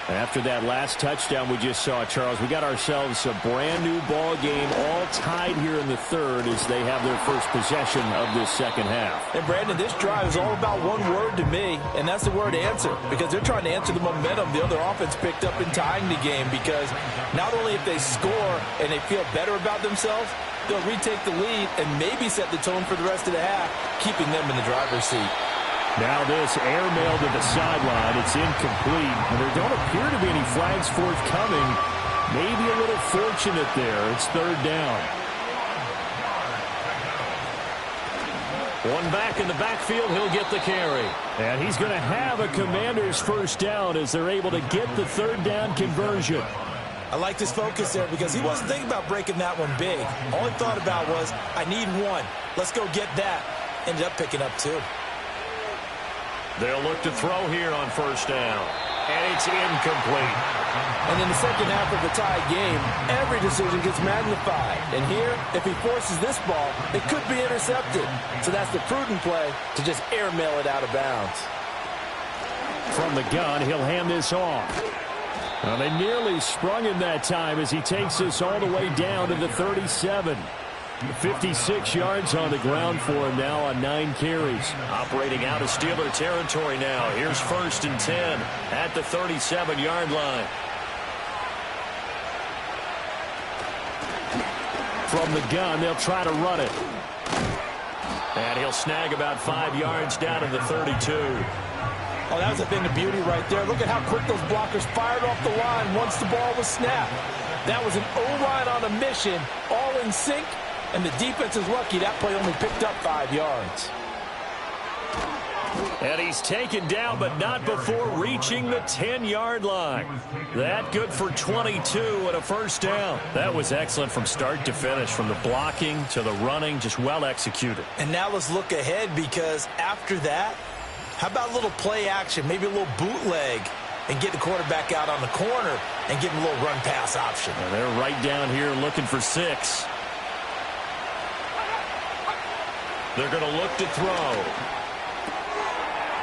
Speaker 4: After that last touchdown we just saw, Charles, we got ourselves a brand-new ball game, all tied here in the third as they have their first possession of this second half.
Speaker 2: And, Brandon, this drive is all about one word to me, and that's the word answer, because they're trying to answer the momentum the other offense picked up in tying the game, because not only if they score and they feel better about themselves, they'll retake the lead and maybe set the tone for the rest of the half, keeping them in the driver's seat.
Speaker 4: Now this airmail to the sideline. It's incomplete. And there don't appear to be any flags forthcoming. Maybe a little fortunate there. It's third down.
Speaker 1: One back in the backfield. He'll get the carry.
Speaker 4: And he's going to have a Commanders first down as they're able to get the third down conversion.
Speaker 2: I like his focus there because he wasn't thinking about breaking that one big. All he thought about was, I need one. Let's go get that. Ended up picking up two.
Speaker 1: They'll look to throw here on first down. And it's incomplete.
Speaker 2: And in the second half of the tied game, every decision gets magnified. And here, if he forces this ball, it could be intercepted. So that's the prudent play to just airmail it out of bounds.
Speaker 4: From the gun, he'll hand this off. Well, they nearly sprung him that time as he takes this all the way down to the 37. 56 yards on the ground for him now on 9 carries.
Speaker 1: Operating out of Steeler territory now. Here's first and 10 at the 37-yard line.
Speaker 4: From the gun, they'll try to run it.
Speaker 1: And he'll snag about 5 yards down to the 32.
Speaker 2: Oh, that was a thing of beauty right there. Look at how quick those blockers fired off the line once the ball was snapped. That was an O-line on a mission, all in sync. And the defense is lucky that play only picked up 5 yards.
Speaker 1: And he's taken down, but not before reaching the 10-yard line. That good for 22 and a first down. That was excellent from start to finish, from the blocking to the running, just well executed.
Speaker 2: And now let's look ahead, because after that, how about a little play action, maybe a little bootleg, and get the quarterback out on the corner and give him a little run-pass option.
Speaker 1: And they're right down here looking for 6. They're going to look to throw.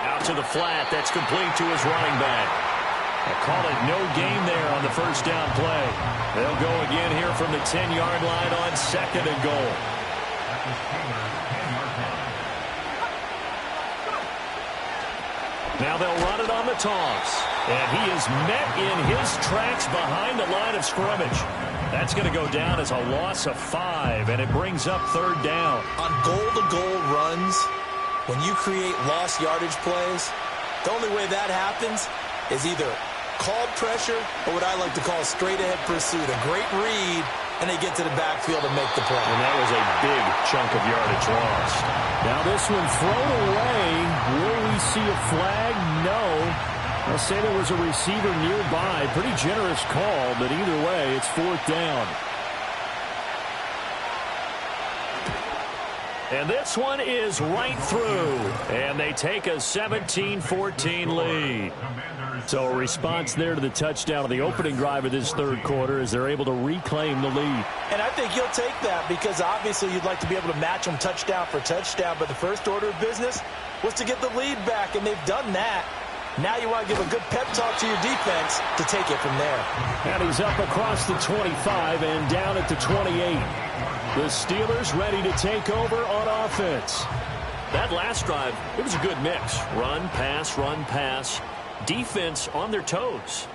Speaker 1: Out to the flat. That's complete to his running back. They call it no gain there on the first down play. They'll go again here from the 10-yard line on second and goal. Now they'll run it on the toss. And he is met in his tracks behind the line of scrimmage. That's going to go down as a loss of 5, and it brings up third down.
Speaker 2: On goal-to-goal runs, when you create lost yardage plays, the only way that happens is either called pressure or what I like to call straight-ahead pursuit. A great read, and they get to the backfield and make the play.
Speaker 1: And that was a big chunk of yardage lost.
Speaker 4: Now this one thrown away. Will we see a flag? No. I'll say there was a receiver nearby. Pretty generous call, but either way, it's fourth down.
Speaker 1: And this one is right through. And they take a 17-14 lead.
Speaker 4: So a response there to the touchdown of the opening drive of this third quarter as they're able to reclaim the lead.
Speaker 2: And I think you'll take that because obviously you'd like to be able to match them touchdown for touchdown. But the first order of business was to get the lead back, and they've done that. Now you want to give a good pep talk to your defense to take it from there.
Speaker 4: And he's up across the 25 and down at the 28. The Steelers ready to take over on offense.
Speaker 1: That last drive, it was a good mix. Run, pass, defense on their toes.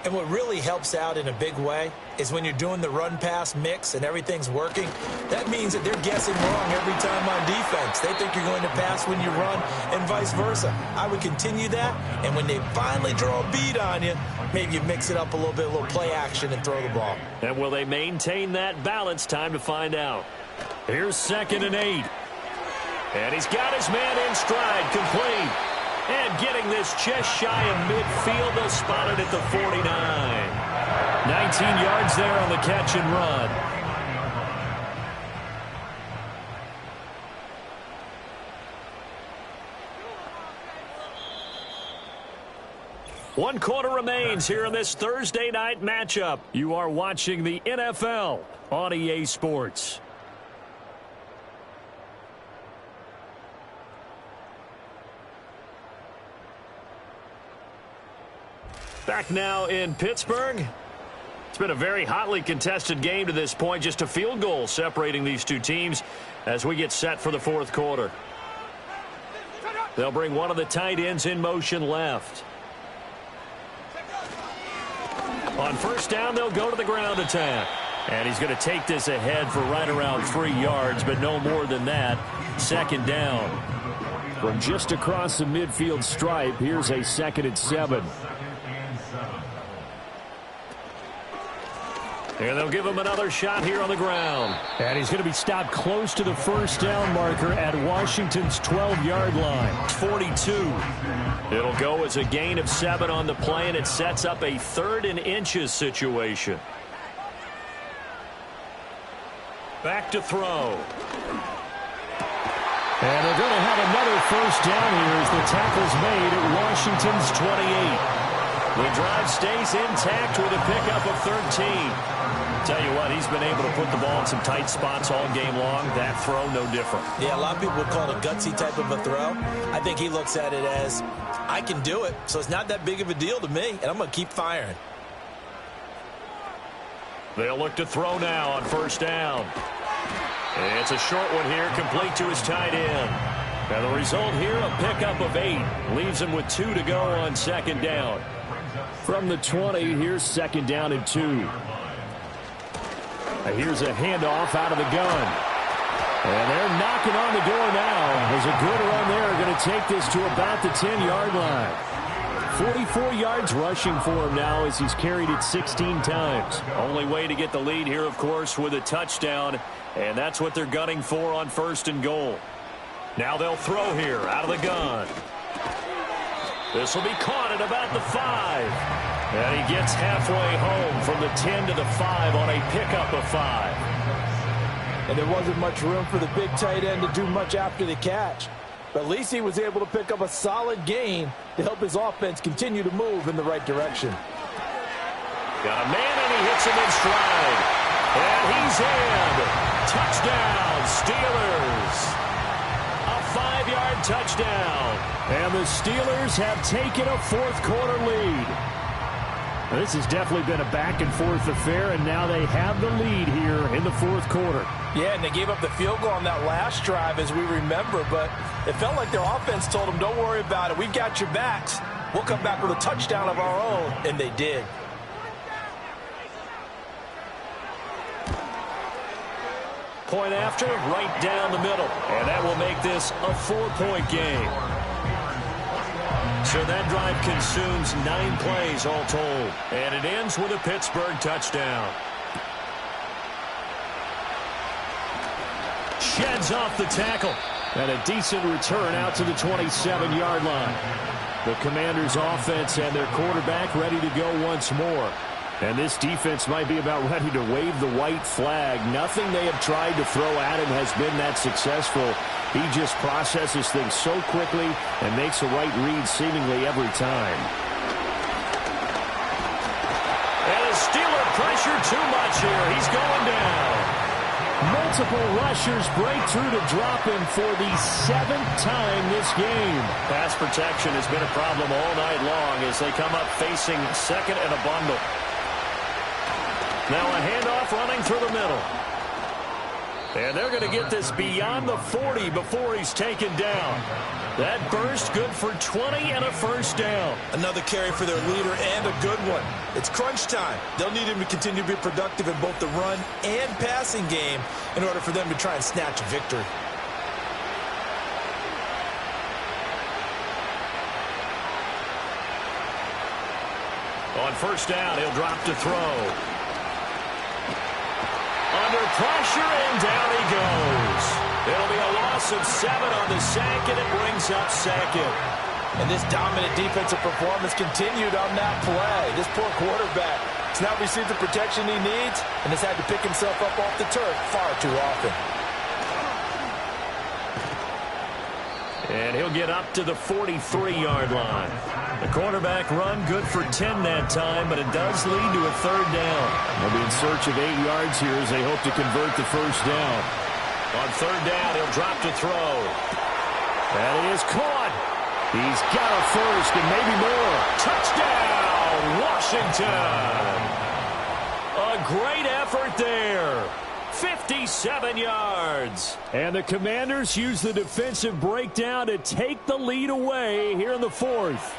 Speaker 2: And what really helps out in a big way is when you're doing the run-pass mix and everything's working, that means that they're guessing wrong every time on defense. They think you're going to pass when you run and vice versa. I would continue that, and when they finally draw a beat on you, maybe you mix it up a little play action and throw the ball.
Speaker 1: And will they maintain that balance? Time to find out.
Speaker 4: Here's 2nd and 8.
Speaker 1: And he's got his man in stride, complete. And getting this just shy of midfield, they'll spot it at the 49.
Speaker 4: 19 yards there on the catch and run.
Speaker 1: One quarter remains here in this Thursday night matchup.
Speaker 4: You are watching the NFL on EA Sports. Back now in Pittsburgh. It's been a very hotly contested game to this point. Just a field goal separating these two teams as we get set for the fourth quarter. They'll bring one of the tight ends in motion left. On first down, they'll go to the ground attack. And he's going to take this ahead for right around 3 yards, but no more than that. Second down. From just across the midfield stripe, here's a 2nd and 7. And they'll give him another shot here on the ground. And he's going to be stopped close to the first down marker at Washington's 12-yard line. 42. It'll go as a gain of 7 on the play, and it sets up a 3rd and inches situation. Back to throw. And they're going to have another first down here as the tackle's made at Washington's 28. The drive stays intact with a pickup of 13. Tell you what, he's been able to put the ball in some tight spots all game long. That throw, no different.
Speaker 2: Yeah, a lot of people would call it a gutsy type of a throw. I think he looks at it as, I can do it, so it's not that big of a deal to me, and I'm going to keep firing.
Speaker 4: They'll look to throw now on first down. It's a short one here, complete to his tight end. And the result here, a pickup of 8. Leaves him with 2 to go on second down. From the 20, here's second down and 2. Here's a handoff out of the gun. And they're knocking on the door now. There's a good run there, going to take this to about the 10-yard line. 44 yards rushing for him now as he's carried it 16 times. Only way to get the lead here, of course, with a touchdown. And that's what they're gunning for on 1st and goal. Now they'll throw here out of the gun. This will be caught at about the 5. And he gets halfway home from the 10 to the 5 on a pickup of 5.
Speaker 2: And there wasn't much room for the big tight end to do much after the catch. But at least he was able to pick up a solid gain to help his offense continue to move in the right direction.
Speaker 4: Got a man, and he hits him in stride. And he's in. Touchdown, Steelers. A 5-yard touchdown. And the Steelers have taken a fourth-quarter lead. This has definitely been a back-and-forth affair, and now they have the lead here in the fourth quarter.
Speaker 2: Yeah, and they gave up the field goal on that last drive, as we remember, but it felt like their offense told them, don't worry about it. We've got your backs. We'll come back with a touchdown of our own, and they did.
Speaker 4: Point after, right down the middle, and that will make this a 4-point game. So that drive consumes 9 plays all told. And it ends with a Pittsburgh touchdown. Sheds off the tackle. And a decent return out to the 27-yard line. The Commanders' offense and their quarterback ready to go once more. And this defense might be about ready to wave the white flag. Nothing they have tried to throw at him has been that successful. He just processes things so quickly and makes the right read seemingly every time. And a Steeler pressure too much here. He's going down. Multiple rushers break through to drop him for the 7th time this game. Pass protection has been a problem all night long as they come up facing second and a bundle. Now a handoff running through the middle. And they're going to get this beyond the 40 before he's taken down. That burst good for 20 and a first down.
Speaker 2: Another carry for their leader and a good one. It's crunch time. They'll need him to continue to be productive in both the run and passing game in order for them to try and snatch a victory.
Speaker 4: On first down, he'll drop to throw. Under pressure, and down he goes. It'll be a loss of 7 on the sack, and it brings up second.
Speaker 2: And this dominant defensive performance continued on that play. This poor quarterback has now received the protection he needs and has had to pick himself up off the turf far too often.
Speaker 4: And he'll get up to the 43-yard line. The quarterback run good for 10 that time, but it does lead to a third down. They'll be in search of 8 yards here as they hope to convert the first down. On third down, he'll drop to throw. And he is caught. He's got a first and maybe more. Touchdown,
Speaker 1: Washington. A great effort there. 57 yards.
Speaker 4: And the Commanders use the defensive breakdown to take the lead away here in the fourth.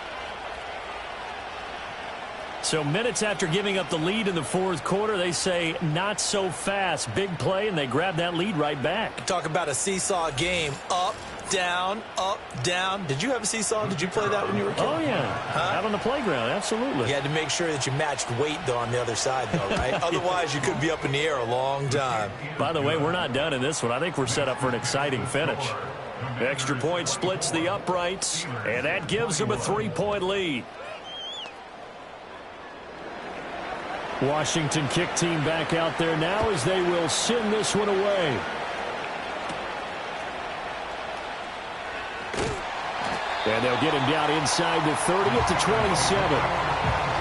Speaker 4: So minutes after giving up the lead in the fourth quarter, they say not so fast. Big play, and they grab that lead right back.
Speaker 2: Talk about a seesaw game. Up, down, up, down. Did you have a seesaw? Did you play that when you were a kid?
Speaker 4: Oh, yeah. Out on the playground, absolutely.
Speaker 2: You had to make sure that you matched weight, though, on the other side, though, right? Otherwise, you could be up in the air a long time.
Speaker 4: By the way, we're not done in this one. I think we're set up for an exciting finish.
Speaker 1: Extra point splits the uprights, and that gives them a 3-point lead.
Speaker 4: Washington kick team back out there now as they will send this one away. And they'll get him down inside the 30 at the 27.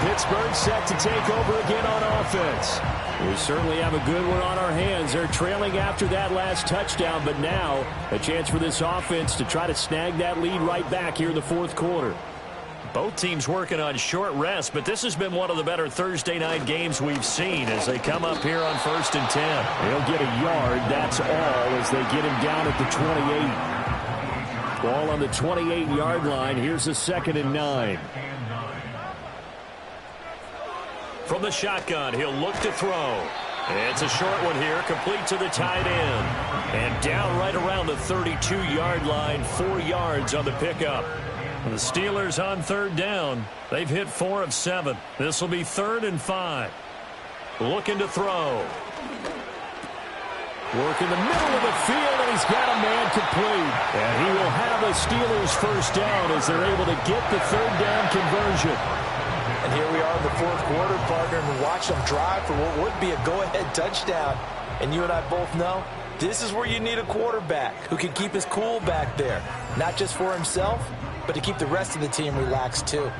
Speaker 4: Pittsburgh set to take over again on offense. We certainly have a good one on our hands. They're trailing after that last touchdown, but now a chance for this offense to try to snag that lead right back here in the fourth quarter.
Speaker 1: Both teams working on short rest, but this has been one of the better Thursday night games we've seen as they come up here on 1st and 10.
Speaker 4: They'll get a yard, that's all, as they get him down at the 28. Ball on the 28-yard line. Here's a 2nd and 9.
Speaker 1: From the shotgun, he'll look to throw. It's a short one here, complete to the tight end. And down right around the 32-yard line, 4 yards on the pickup. The Steelers on 3rd down. They've hit 4 of 7. This will be 3rd and 5. Looking to throw.
Speaker 4: Work in the middle of the field, and he's got a man complete. And he will have a Steelers first down as they're able to get the 3rd down conversion.
Speaker 2: And here we are in the fourth quarter, partner, and watch them drive for what would be a go-ahead touchdown. And you and I both know this is where you need a quarterback who can keep his cool back there, not just for himself, but to keep the rest of the team relaxed too.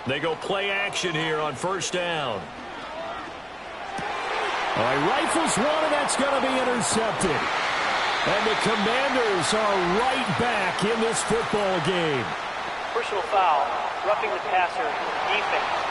Speaker 1: They go play action here on 1st down.
Speaker 4: All right, rifles one, and that's going to be intercepted. And the Commanders are right back in this football game.
Speaker 3: Personal foul, roughing the passer, defense.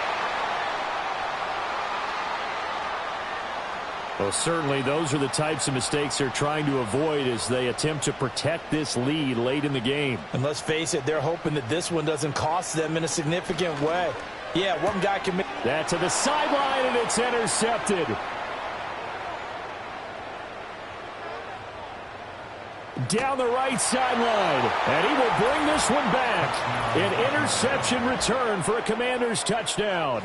Speaker 4: Well, certainly those are the types of mistakes they're trying to avoid as they attempt to protect this lead late in the game.
Speaker 2: And let's face it, they're hoping that this one doesn't cost them in a significant way. Yeah, one guy can make
Speaker 4: that to the sideline, and it's intercepted. Down the right sideline, and he will bring this one back. An interception return for a Commanders touchdown.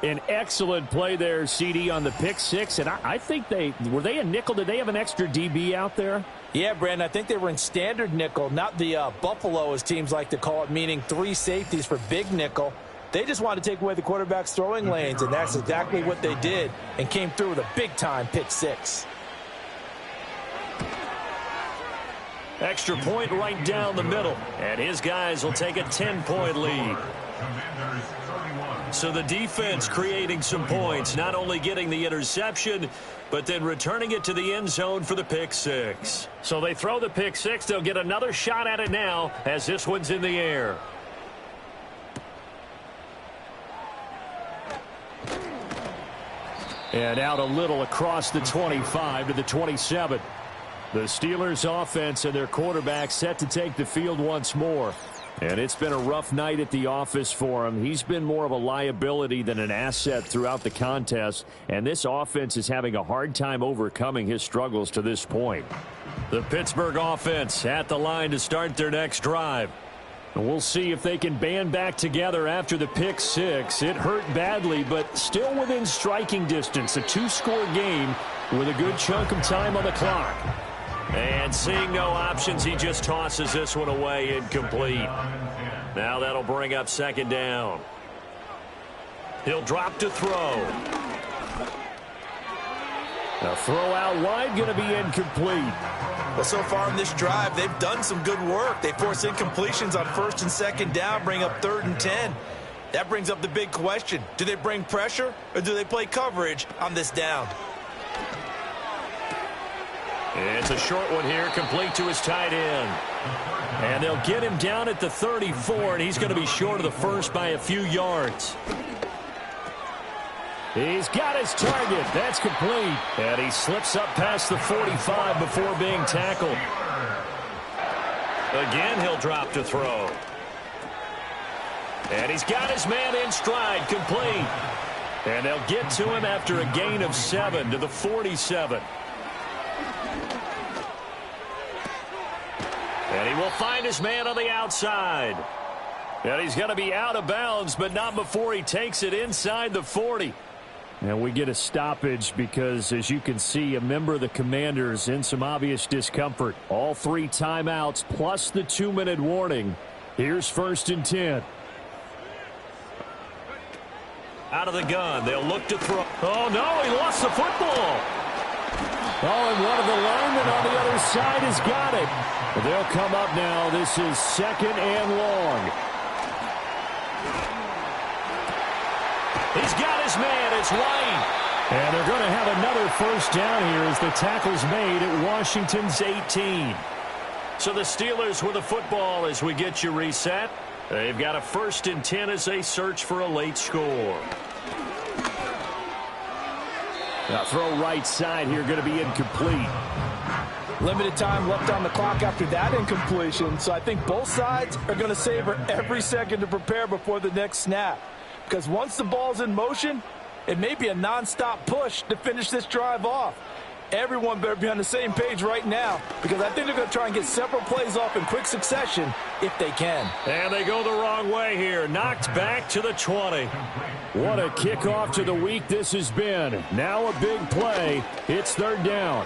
Speaker 4: An excellent play there, CD, on the pick six. And I think were they a nickel? Did they have an extra DB out there?
Speaker 2: Yeah, Brandon, I think they were in standard nickel, not the Buffalo, as teams like to call it, meaning 3 safeties for big nickel. They just wanted to take away the quarterback's throwing lanes, and that's exactly what they did, and came through with a big-time pick six.
Speaker 1: Extra point right down the middle, and his guys will take a 10-point lead. So the defense creating some points, not only getting the interception, but then returning it to the end zone for the pick six. So they throw the pick six. They'll get another shot at it now as this one's in the air.
Speaker 4: And out a little across the 25 to the 27. The Steelers offense and their quarterback set to take the field once more. And it's been a rough night at the office for him. He's been more of a liability than an asset throughout the contest. And this offense is having a hard time overcoming his struggles to this point.
Speaker 1: The Pittsburgh offense at the line to start their next drive.
Speaker 4: And we'll see if they can band back together after the pick six. It hurt badly, but still within striking distance. A 2-score game with a good chunk of time on the clock.
Speaker 1: And seeing no options, he just tosses this one away, incomplete. Now that'll bring up 2nd down. He'll drop to throw.
Speaker 4: A throw out wide, going to be incomplete.
Speaker 2: Well, so far in this drive, they've done some good work. They force incompletions on 1st and 2nd down, bring up 3rd and 10. That brings up the big question. Do they bring pressure, or do they play coverage on this down?
Speaker 4: It's a short one here, complete to his tight end. And they'll get him down at the 34, and he's going to be short of the first by a few yards. He's got his target. That's complete. And he slips up past the 45 before being tackled. Again, he'll drop to throw. And he's got his man in stride, complete. And they'll get to him after a gain of 7 to the 47. And he will find his man on the outside. And he's going to be out of bounds, but not before he takes it inside the 40. And we get a stoppage because, as you can see, a member of the Commanders in some obvious discomfort. All 3 timeouts plus the 2-minute warning. Here's 1st and 10. Out of the gun. They'll look to throw. Oh, no, he lost the football. Oh, and one of the linemen on the other side has got it. They'll come up now. This is 2nd and long. He's got his man. It's White. And they're going to have another first down here as the tackle's made at Washington's 18. So the Steelers with the football as we get you reset. They've got a 1st and 10 as they search for a late score. Now throw right side here, going to be incomplete.
Speaker 2: Limited time left on the clock after that incompletion, so I think both sides are going to savor every second to prepare before the next snap. Because once the ball's in motion, it may be a nonstop push to finish this drive off. Everyone better be on the same page right now, because I think they're going to try and get several plays off in quick succession if they can.
Speaker 4: And they go the wrong way here. Knocked back to the 20. What a kickoff to the week this has been. Now a big play. It's 3rd down.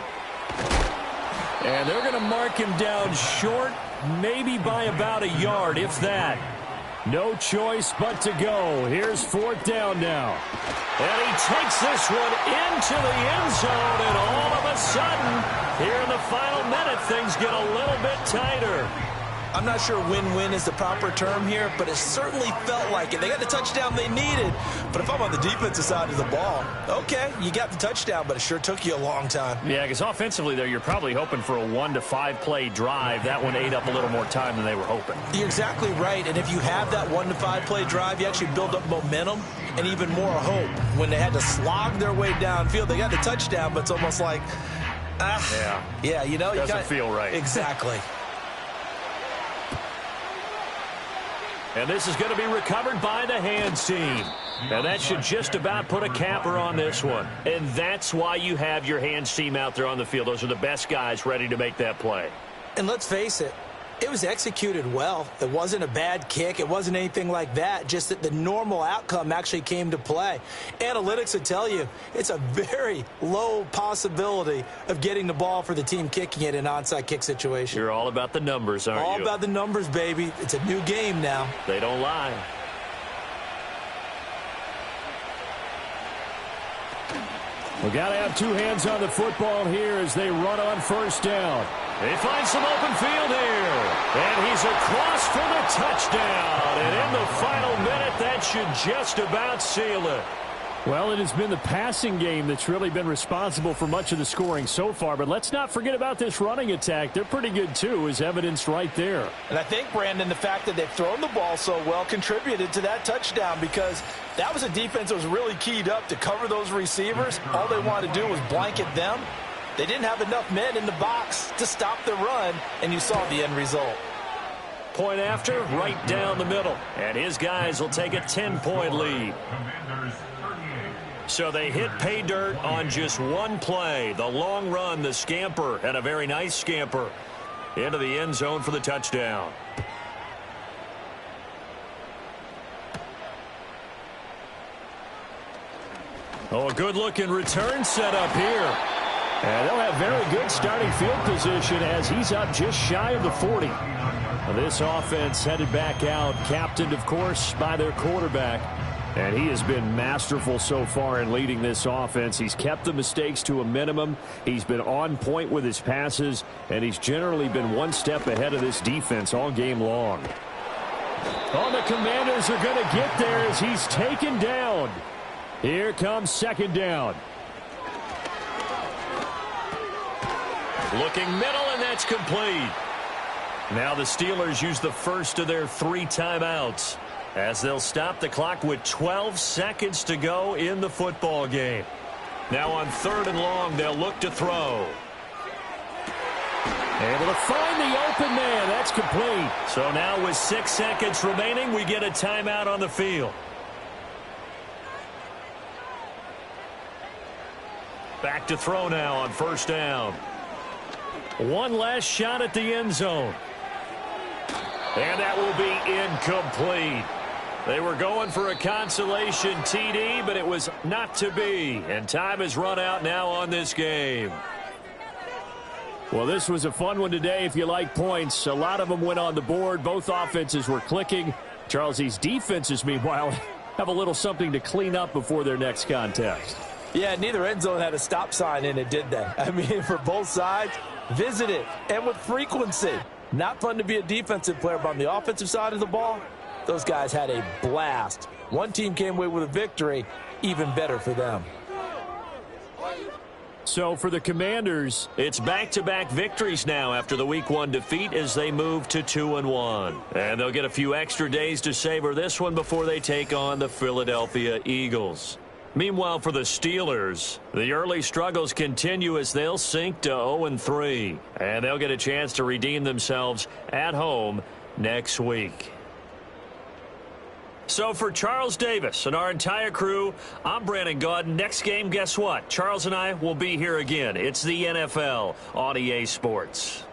Speaker 4: And they're going to mark him down short, maybe by about a yard, if that. No choice but to go. Here's 4th down now. And he takes this one into the end zone, and all of a sudden, here in the final minute, things get a little bit tighter.
Speaker 2: I'm not sure win-win is the proper term here, but it certainly felt like it. They got the touchdown they needed, but if I'm on the defensive side of the ball, okay, you got the touchdown, but it sure took you a long time.
Speaker 4: Yeah, because offensively, though, you're probably hoping for a 1 to 5 play drive. That one ate up a little more time than they were hoping.
Speaker 2: You're exactly right, and if you have that 1 to 5 play drive, you actually build up momentum and even more hope. When they had to slog their way downfield, they got the touchdown, but it's almost like, yeah, you know,
Speaker 4: doesn't feel right.
Speaker 2: Exactly.
Speaker 4: And this is going to be recovered by the hands team. And that should just about put a capper on this one. And that's why you have your hands team out there on the field. Those are the best guys ready to make that play.
Speaker 2: And let's face it, it was executed well. It wasn't a bad kick. It wasn't anything like that. Just that the normal outcome actually came to play. Analytics will tell you it's a very low possibility of getting the ball for the team kicking it in an onside kick situation.
Speaker 4: You're all about the numbers, aren't you?
Speaker 2: All about the numbers, baby. It's a new game now.
Speaker 4: They don't lie. We got to have 2 hands on the football here as they run on 1st down. They find some open field here. And he's across for the touchdown. And in the final minute, that should just about seal it. Well, it has been the passing game that's really been responsible for much of the scoring so far. But let's not forget about this running attack. They're pretty good, too, as evidenced right there.
Speaker 2: And I think, Brandon, the fact that they've thrown the ball so well contributed to that touchdown, because that was a defense that was really keyed up to cover those receivers. All they wanted to do was blanket them. They didn't have enough men in the box to stop the run, and you saw the end result.
Speaker 4: Point after, right down the middle. And his guys will take a 10-point lead. So they hit pay dirt on just one play. The long run, the scamper, and a very nice scamper into the end zone for the touchdown. Oh, a good-looking return set up here. And they'll have very good starting field position as he's up just shy of the 40. Now this offense headed back out, captained, of course, by their quarterback. And he has been masterful so far in leading this offense. He's kept the mistakes to a minimum. He's been on point with his passes, and he's generally been one step ahead of this defense all game long. Oh, the Commanders are going to get there as he's taken down. Here comes 2nd down.
Speaker 1: looking middle, and that's complete. Now the Steelers use the first of their 3 timeouts as they'll stop the clock with 12 seconds to go in the football game. Now on 3rd and long, they'll look to throw.
Speaker 4: Able to find the open man. That's complete.
Speaker 1: So now with 6 seconds remaining, we get a timeout on the field. Back to throw now on 1st down. One last shot at the end zone. And that will be incomplete. They were going for a consolation TD, but it was not to be. And time has run out now on this game.
Speaker 4: Well, this was a fun one today if you like points. A lot of them went on the board. Both offenses were clicking. Charles, these defenses, meanwhile, have a little something to clean up before their next contest.
Speaker 2: Yeah, neither end zone had a stop sign in it, did they? I mean, for both sides, visit it, and with frequency. Not fun to be a defensive player, but on the offensive side of the ball, those guys had a blast. One team came away with a victory, even better for them.
Speaker 4: So for the Commanders,
Speaker 1: it's back-to-back victories now after the Week 1 defeat as they move to 2-1. And they'll get a few extra days to savor this one before they take on the Philadelphia Eagles. Meanwhile, for the Steelers, the early struggles continue as they'll sink to 0-3. And they'll get a chance to redeem themselves at home next week. So for Charles Davis and our entire crew, I'm Brandon Gaudin. Next game, guess what? Charles and I will be here again. It's the NFL on EA Sports.